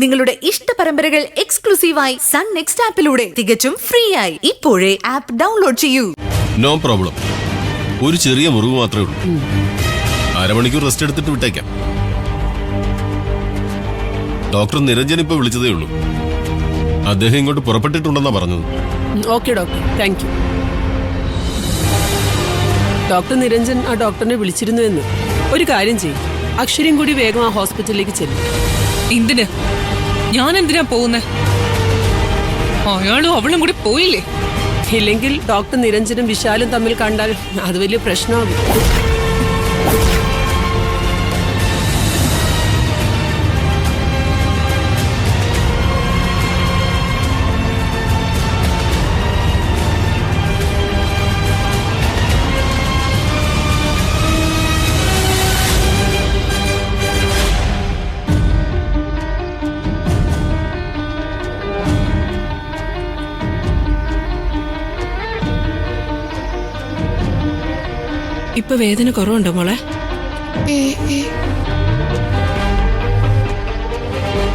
നിങ്ങളുടെ ഇഷ്ട പരമ്പരകൾ എക്സ്ക്ലൂസീവായി സൺ നെക്സ്റ്റ് ആപ്പിലൂടെ തികച്ചും ഫ്രീ ആയി ഇപ്പോഴേ ആപ്പ് ഡൗൺലോഡ് ചെയ്യൂ. No problem. ഒരു ചെറിയ മുറിവ് മാത്രമേ ഉള്ളൂ. അരമണിക്കൂർ റെസ്റ്റ് എടുത്തിട്ട് വിട്ടേക്കാം. ഡോക്ടർ നിരഞ്ജൻ ഇപ്പൊ വിളിച്ചതേ ഉള്ളൂ. അദ്ദേഹം ഇങ്ങോട്ട് പുറപ്പെട്ടിട്ടുണ്ടെന്നാ പറഞ്ഞത്. Okay doctor, thank you. Doctor Niranjan ആ ഡോക്ടറിനെ വിളിച്ചിരുന്നു എന്ന്. ഒരു കാര്യം ചെയ്യും, അക്ഷരയും കൂടി വേഗം ആ ഹോസ്പിറ്റലിലേക്ക് ചെല്ലും. എന്തിന്? ഞാൻ എന്തിനാ പോകുന്നേ? അയാളും അവളും കൂടി പോയില്ലേ? ഇല്ലെങ്കിൽ ഡോക്ടർ നിരഞ്ജനും വിശാലും തമ്മിൽ കണ്ടാൽ അത് വലിയ പ്രശ്നമാകും. ഇപ്പൊ വേദന കുറവുണ്ടോ മോളെ?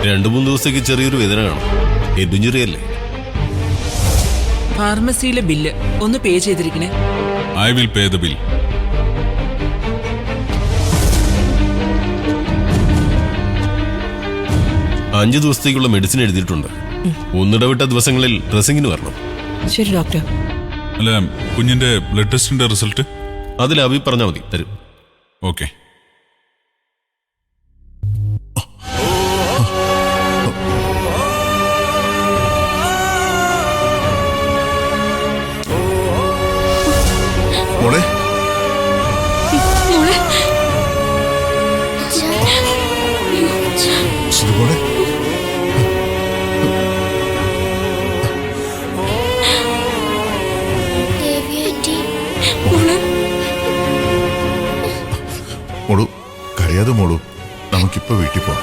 2-3 ദിവസത്തേക്ക് ചെറിയൊരു വേദന കാണും. ഹെഡ് അല്ലേ? ഫാർമസിയിലെ ബില്ല് ഒന്ന് പേ ചെയ്തിരിക്കണേ. I will pay the bill. അഞ്ച് ദിവസത്തേക്കുള്ള മെഡിസിൻ എഴുതിയിട്ടുണ്ട്. ഒന്നിടവിട്ട ദിവസങ്ങളിൽ ഡ്രസ്സിങ്ങിന് വരണം. ശരി ഡോക്ടർ. അല്ല, കുഞ്ഞിന്റെ ബ്ലഡ് ടെസ്റ്റിന്റെ റിസൾട്ട് അതിൽ അഭി പറഞ്ഞാൽ മതി, തരും. ഓക്കെ. മോളെ മോളെ മോളു കരയാതെ മോളു, നമുക്കിപ്പോ വീട്ടിൽ പോവാം.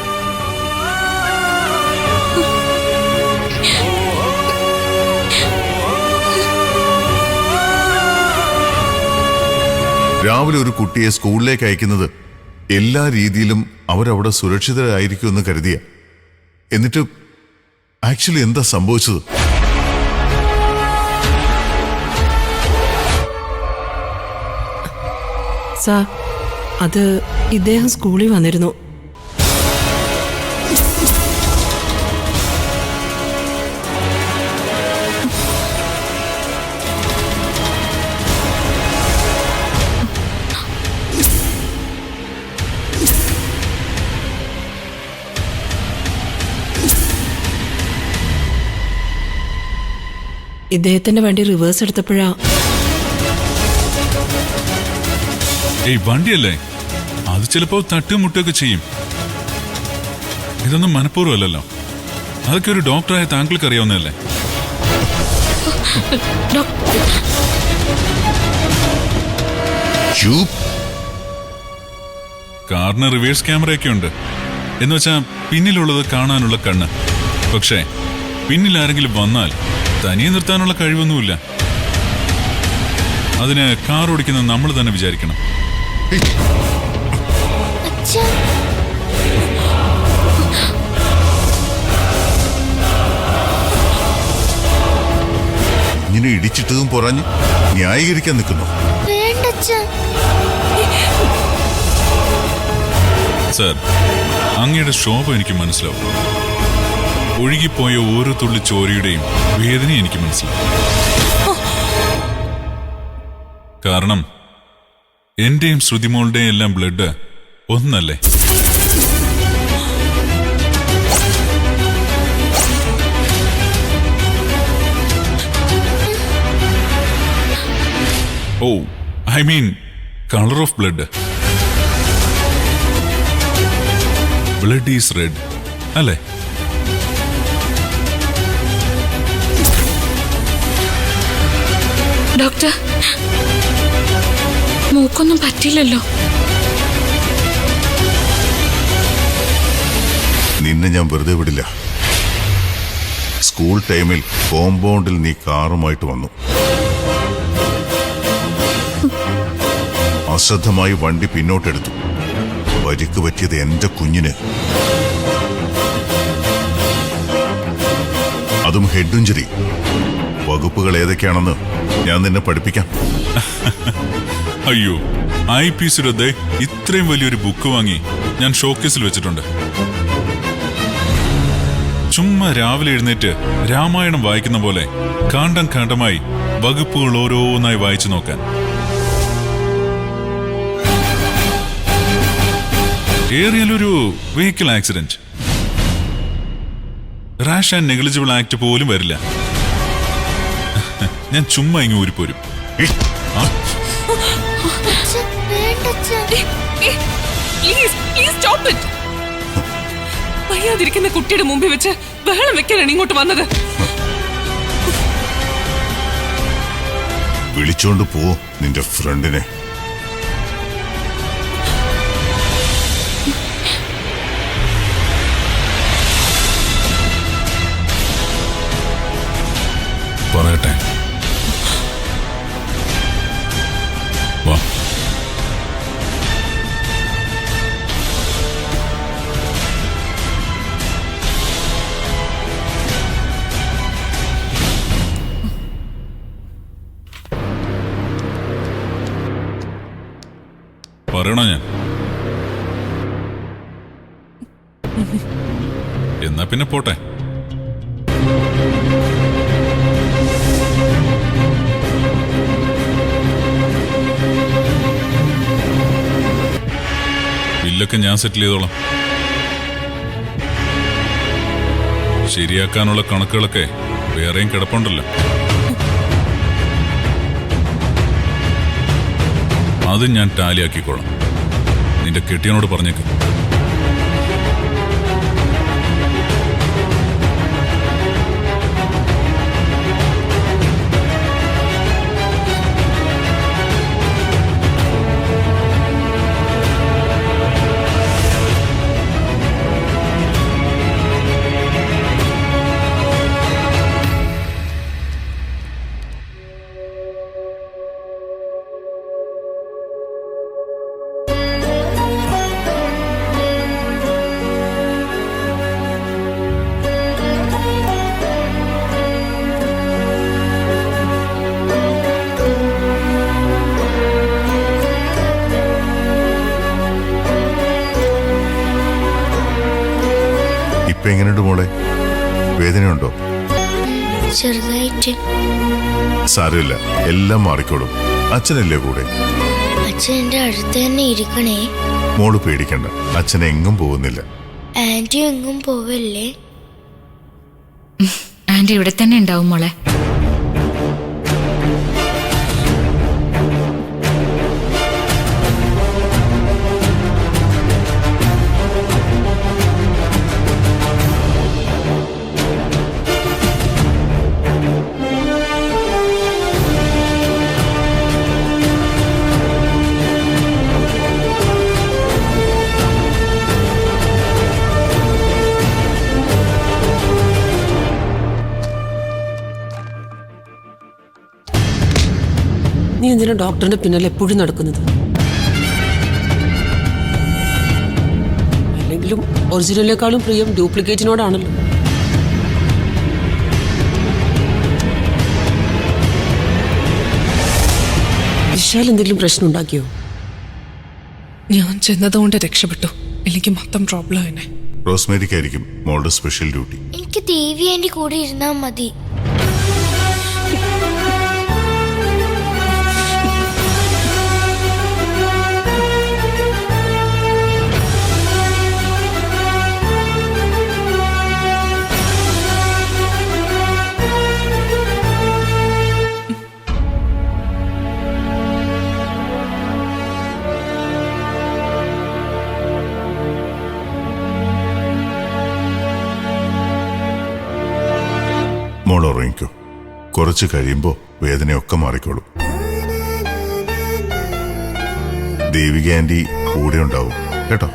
രാവിലെ ഒരു കുട്ടിയെ സ്കൂളിലേക്ക് അയക്കുന്നത് എല്ലാ രീതിയിലും അവരവിടെ സുരക്ഷിതരായിരിക്കുമെന്ന് കരുതിയ, എന്നിട്ട് ആക്ച്വലി എന്താ സംഭവിച്ചത്? സാർ, അത് ഇദ്ദേഹം സ്കൂളിൽ വന്നിരുന്നു. ഇദ്ദേഹത്തിന്റെ വണ്ടി റിവേഴ്സ് എടുത്തപ്പോഴാ. വണ്ടിയല്ലേ, അത് ചിലപ്പോ തട്ടുമുട്ടൊക്കെ ചെയ്യും. ഇതൊന്നും മനഃപൂർവ്വമല്ലല്ലോ. അതൊക്കെ ഒരു ഡോക്ടറായ താങ്കൾക്ക് അറിയാവുന്നതല്ലേ? കാറിന് റിവേഴ്സ് ക്യാമറയൊക്കെ ഉണ്ട്. എന്നുവെച്ചാ പിന്നിലുള്ളത് കാണാനുള്ള കണ്ണ്. പക്ഷേ പിന്നിൽ ആരെങ്കിലും വന്നാൽ തനിയെ നിർത്താനുള്ള കഴിവൊന്നുമില്ല. അതിന് കാർ ഓടിക്കുന്ന നമ്മൾ തന്നെ വിചാരിക്കണം. ഇങ്ങനെ ഇടിച്ചിട്ടതും പറഞ്ഞ് ന്യായീകരിക്കാൻ നിൽക്കുന്നു. സർ, അങ്ങയുടെ ശോഭ എനിക്ക് മനസ്സിലാവും. ഒഴുകിപ്പോയ ഓരോ തുള്ളി ചോരയുടെയും വേദന എനിക്ക് മനസ്സിലാവും. കാരണം എന്റെയും ശ്രുതിമോളുടെയും എല്ലാം ബ്ലഡ് ഒന്നല്ലേ? Oh, I mean colour of blood. Blood is red അല്ലേ? ഡോക്ടർ, മൂക്കൊന്നും പറ്റില്ലല്ലോ. നിന്നെ ഞാൻ വെറുതെ വിടില്ല. സ്കൂൾ ടൈമിൽ കോമ്പൗണ്ടിൽ നീ കാറുമായിട്ട് വന്നു. അശ്രദ്ധമായി വണ്ടി പിന്നോട്ടെടുത്തു. പരിക്ക് പറ്റിയത് എന്റെ കുഞ്ഞിന്. അതും ഹെഡ് ഇഞ്ചുറി. വകുപ്പുകൾ ഏതൊക്കെയാണെന്ന് ഞാൻ നിന്നെ പഠിപ്പിക്കാം. അയ്യോ, IPCയുടെ ഇത്രയും വലിയൊരു ബുക്ക് വാങ്ങി ഞാൻ ഷോക്കേസിൽ വെച്ചിട്ടുണ്ട്. ചുമ്മാ രാവിലെ എഴുന്നേറ്റ് രാമായണം വായിക്കുന്ന പോലെ കാണ്ഡം കാണ്ഡമായി വകുപ്പുകൾ ഓരോന്നായി വായിച്ചു നോക്കാൻ. ഏറിയാലൊരു vehicle accident, rash and negligible act പോലും വരില്ല. ഞാൻ ചുമ്മാ ഇങ്ങ് ഊരിപ്പോരും. വയ്യാതിരിക്കുന്ന കുട്ടിയുടെ മുമ്പിൽ വെച്ച് ബഹളം വെക്കാനാണ് ഇങ്ങോട്ട് വന്നത്. വിളിച്ചോണ്ട് പോ നിന്റെ ഫ്രണ്ടിനെ. പറയട്ടെ, വാ. പറയണോ ഞാൻ? എന്നാ പിന്നെ പോട്ടെ. ബില്ലൊക്കെ ഞാൻ സെറ്റിൽ ചെയ്തോളാം. ശരിയാക്കാനുള്ള കണക്കുകളൊക്കെ വേറെയും കിടപ്പുണ്ടല്ലോ. അത് ഞാൻ ടാലിയാക്കിക്കോളാം. നിന്റെ കെട്ടിയനോട് പറഞ്ഞേക്ക്. ഇപ്പൊ എങ്ങനെയുണ്ട് മോളെ? വേദനയുണ്ടോ? ചെറുതായിട്ട്. സാരമില്ല, എല്ലാം മാറിക്കോളും. അച്ഛനല്ലേ കൂടെ? അച്ഛൻ എന്റെ അടുത്ത് തന്നെ ഇരിക്കണേ. മോള് പേടിക്കണ്ട, അച്ഛൻ എങ്ങും പോകുന്നില്ല. ആന്റി എങ്ങും പോവല്ലേ? ആന്റി ഇവിടെ തന്നെ ഉണ്ടാവും മോളെ. നീ എന്തിനാ ഡോക്ടറിന്റെ പിന്നാലെ എപ്പോഴും നടക്കുന്നത്? അല്ലെങ്കിലും ഒറിജിനലിനേക്കാളും പ്രിയം ഡ്യൂപ്ലിക്കേറ്റിനോടാണല്ലോ. വിശാൽ എന്തെങ്കിലും പ്രശ്നം ഉണ്ടാക്കിയോ? ഞാൻ ചെന്നതുകൊണ്ട് രക്ഷപ്പെട്ടു. എനിക്ക് മൊത്തം പ്രോബ്ലം തന്നെ. റോസ്മേരിക്കായിരിക്കും മോളുടെ സ്പെഷ്യൽ ഡ്യൂട്ടി. എനിക്ക് ദേവി ആന്റി കൂടെ ഇരുന്നാ മതി. മോൾ ഉറങ്ങിക്കോ. കുറച്ച് കഴിയുമ്പോ വേദനയൊക്കെ മാറിക്കോളും. ദേവിക ആന്റി കൂടെ ഉണ്ടാവും കേട്ടോ.